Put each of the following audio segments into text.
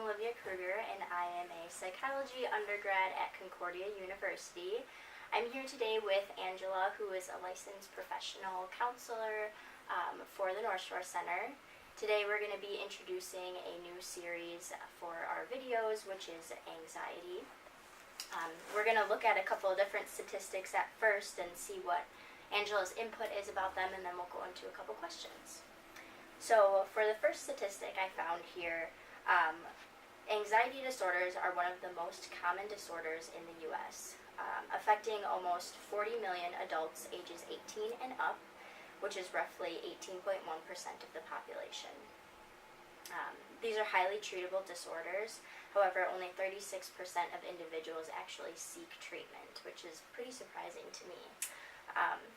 Olivia Krueger, and I am a psychology undergrad at Concordia University. I'm here today with Angela, who is a licensed professional counselor for the North Shore Center. Today we're going to be introducing a new series for our videos, which is anxiety. We're going to look at a couple of different statistics at first and see what Angela's input is about them, and then we'll go into a couple questions. So for the first statistic I found here, anxiety disorders are one of the most common disorders in the U.S., affecting almost 40 million adults ages 18 and up, which is roughly 18.1% of the population. These are highly treatable disorders. However, only 36% of individuals actually seek treatment, which is pretty surprising to me.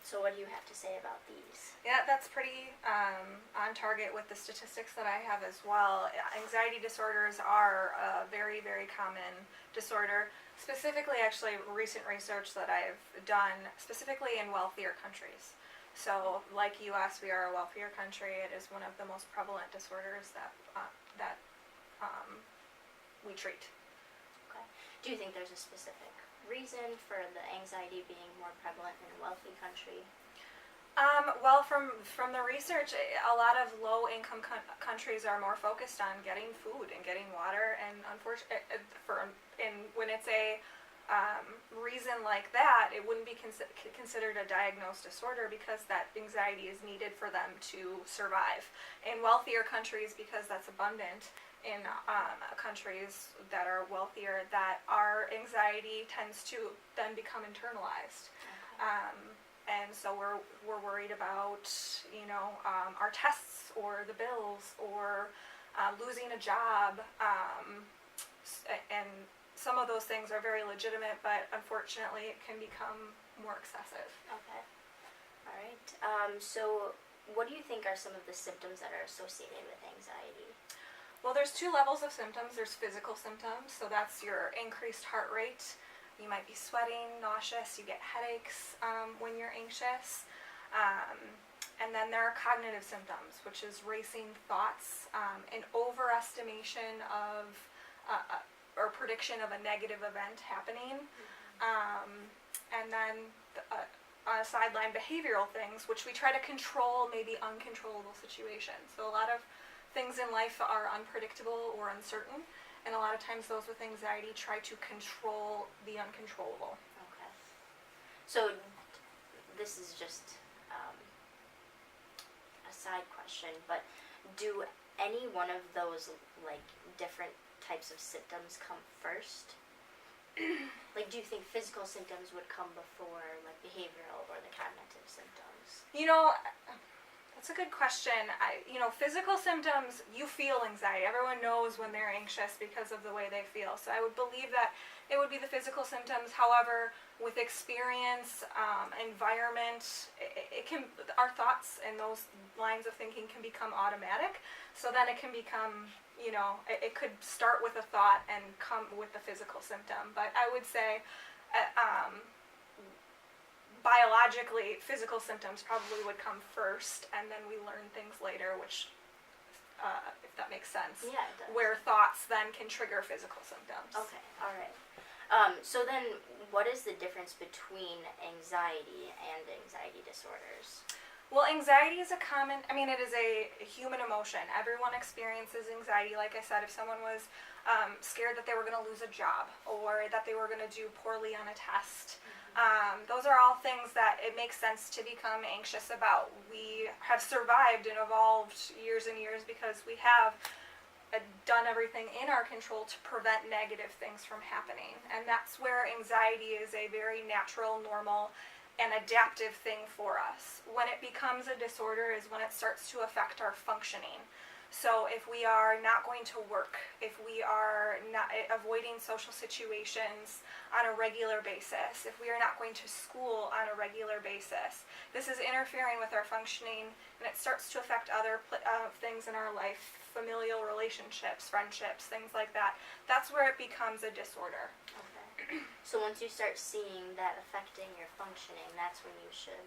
So what do you have to say about these? Yeah, that's pretty on target with the statistics that I have as well. Anxiety disorders are a very, very common disorder. Specifically, actually, recent research that I've done, specifically in wealthier countries. So, like U.S., we are a wealthier country. It is one of the most prevalent disorders that we treat. Okay. Do you think there's a specific reason for the anxiety being more prevalent in a wealthy country? Well, from the research, a lot of low-income countries are more focused on getting food and getting water, and when it's a reason like that, it wouldn't be considered a diagnosed disorder because that anxiety is needed for them to survive. In wealthier countries, because that's abundant in countries that are wealthier, that our anxiety tends to then become internalized. Okay. And so we're worried about, our tests or the bills or losing a job, and some of those things are very legitimate, but unfortunately it can become more excessive. Okay. All right. So what do you think are some of the symptoms that are associated with anxiety? Well, there's two levels of symptoms. There's physical symptoms, so that's your increased heart rate. You might be sweating, nauseous, you get headaches when you're anxious. And then there are cognitive symptoms, which is racing thoughts, an overestimation of or prediction of a negative event happening. And then sideline behavioral things, which we try to control maybe uncontrollable situations. So a lot of things in life are unpredictable or uncertain. And a lot of times those with anxiety try to control the uncontrollable. Okay. So this is just a side question, but do any one of those different types of symptoms come first? Do you think physical symptoms would come before behavioral or the cognitive symptoms? That's a good question. Physical symptoms, you feel anxiety. Everyone knows when they're anxious because of the way they feel. So I would believe that it would be the physical symptoms. However, with experience, environment, our thoughts and those lines of thinking can become automatic. So then it can become, it could start with a thought and come with the physical symptom. But I would say, biologically, physical symptoms probably would come first, and then we learn things later, which, if that makes sense. Yeah, it does. Where thoughts then can trigger physical symptoms. Okay, all right. So then, what is the difference between anxiety and anxiety disorders? Well, anxiety is it is a human emotion. Everyone experiences anxiety. Like I said, if someone was scared that they were going to lose a job or that they were going to do poorly on a test, those are all things that it makes sense to become anxious about. We have survived and evolved years and years because we have done everything in our control to prevent negative things from happening. And that's where anxiety is a very natural, normal, and adaptive thing for us. When it becomes a disorder is when it starts to affect our functioning. So if we are not going to work, if we are not avoiding social situations on a regular basis, if we are not going to school on a regular basis, this is interfering with our functioning, and it starts to affect other things in our life, familial relationships, friendships, things like that. That's where it becomes a disorder. Okay. So once you start seeing that affecting your functioning, that's when you should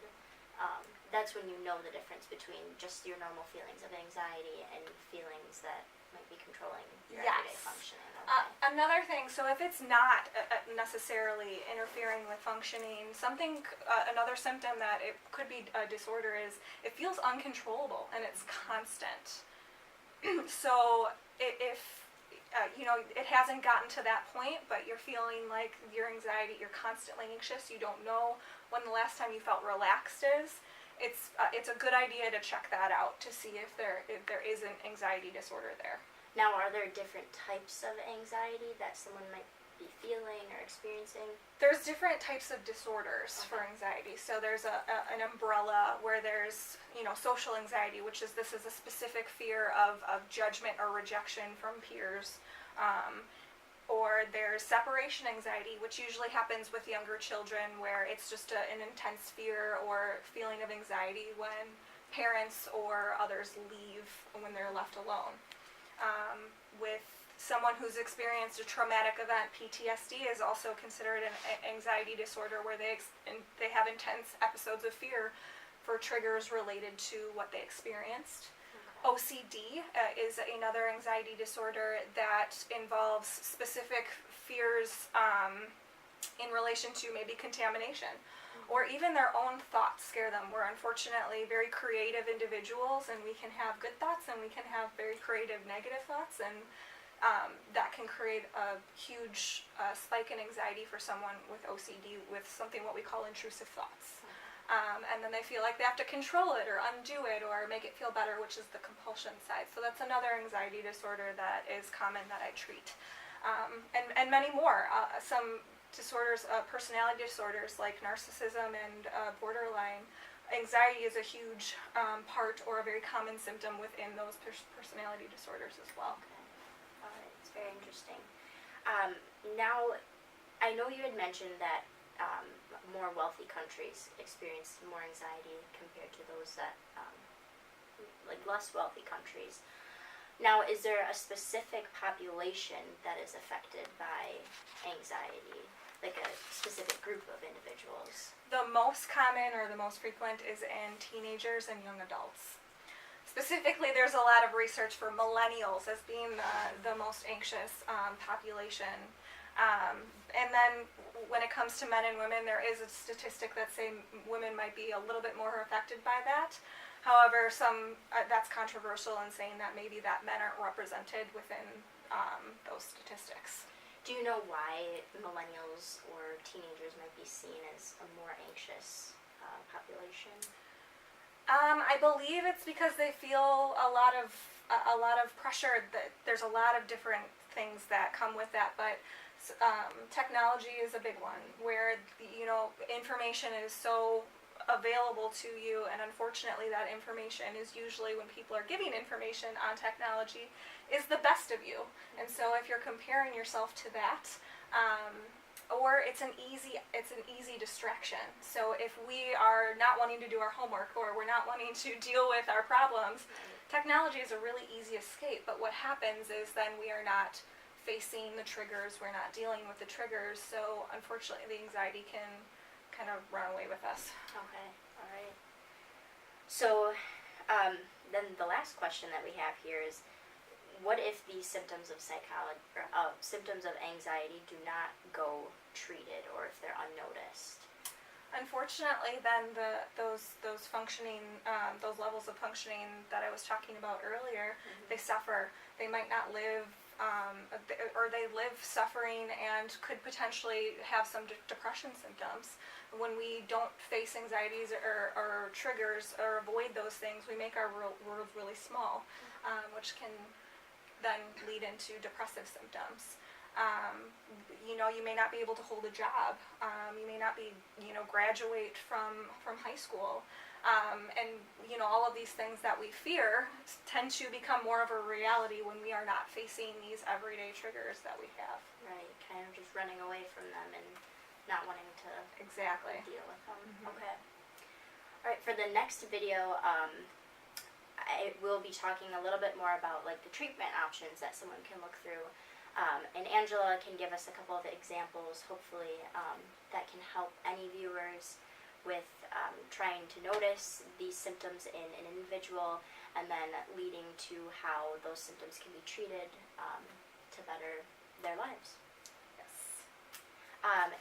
that's when you know the difference between just your normal feelings of anxiety and feelings that might be controlling your everyday functioning. functioning. Okay. Another thing, so if it's not necessarily interfering with functioning, another symptom that it could be a disorder is it feels uncontrollable and it's constant. So if it hasn't gotten to that point, but you're feeling like your anxiety, you're constantly anxious, you don't know when the last time you felt relaxed is, it's a good idea to check that out to see if there is an anxiety disorder there. Now, are there different types of anxiety that someone might be feeling or experiencing? There's different types of disorders for anxiety. So there's an umbrella where there's, social anxiety, which is this is a specific fear of judgment or rejection from peers. Or there's separation anxiety, which usually happens with younger children, where it's just an intense fear or feeling of anxiety when parents or others leave when they're left alone. With someone who's experienced a traumatic event, PTSD is also considered an anxiety disorder where they have intense episodes of fear for triggers related to what they experienced. Okay. OCD is another anxiety disorder that involves specific fears in relation to maybe contamination. Or even their own thoughts scare them. We're unfortunately very creative individuals, and we can have good thoughts and we can have very creative negative thoughts, and that can create a huge spike in anxiety for someone with OCD with something what we call intrusive thoughts. And then they feel like they have to control it or undo it or make it feel better, which is the compulsion side. So that's another anxiety disorder that is common that I treat. And many more. Some disorders, personality disorders like narcissism and borderline. Anxiety is a huge part or a very common symptom within those personality disorders as well. Okay. It's very interesting. Now, I know you had mentioned that more wealthy countries experience more anxiety compared to those that, like less wealthy countries. Now, is there a specific population that is affected by anxiety? Like a specific group of individuals? The most common or the most frequent is in teenagers and young adults. Specifically, there's a lot of research for millennials as being the most anxious population. And then when it comes to men and women, there is a statistic that say women might be a little bit more affected by that. However, that's controversial in saying that maybe that men aren't represented within those statistics. Do you know why millennials or teenagers might be seen as a more anxious population? I believe it's because they feel a lot of pressure. That there's a lot of different things that come with that, but technology is a big one, where information is so available to you, and unfortunately that information is usually, when people are giving information on technology, is the best of you. And so if you're comparing yourself to that, or it's an easy distraction. So if we are not wanting to do our homework, or we're not wanting to deal with our problems, technology is a really easy escape. But what happens is then we are not facing the triggers, we're not dealing with the triggers, so unfortunately the anxiety can kind of run away with us. Okay, all right. So then the last question that we have here is, what if the symptoms of symptoms of anxiety do not go treated, or if they're unnoticed? Unfortunately, then those functioning, those levels of functioning that I was talking about earlier, they suffer. They might not live, or they live suffering and could potentially have some depression symptoms. When we don't face anxieties or triggers or avoid those things, we make our world really small, which can then lead into depressive symptoms. You may not be able to hold a job. You may not be, graduate from high school. And all of these things that we fear tend to become more of a reality when we are not facing these everyday triggers that we have. Right, kind of just running away from them and not wanting to deal with them. Okay. All right, for the next video, I will be talking a little bit more about like the treatment options that someone can look through. And Angela can give us a couple of examples, hopefully, that can help any viewers with trying to notice these symptoms in an individual, and then leading to how those symptoms can be treated to better their lives. Yes.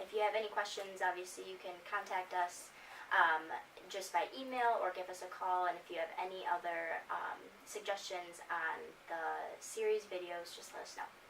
If you have any questions, obviously you can contact us just by email or give us a call. And if you have any other suggestions on the series videos, just let us know.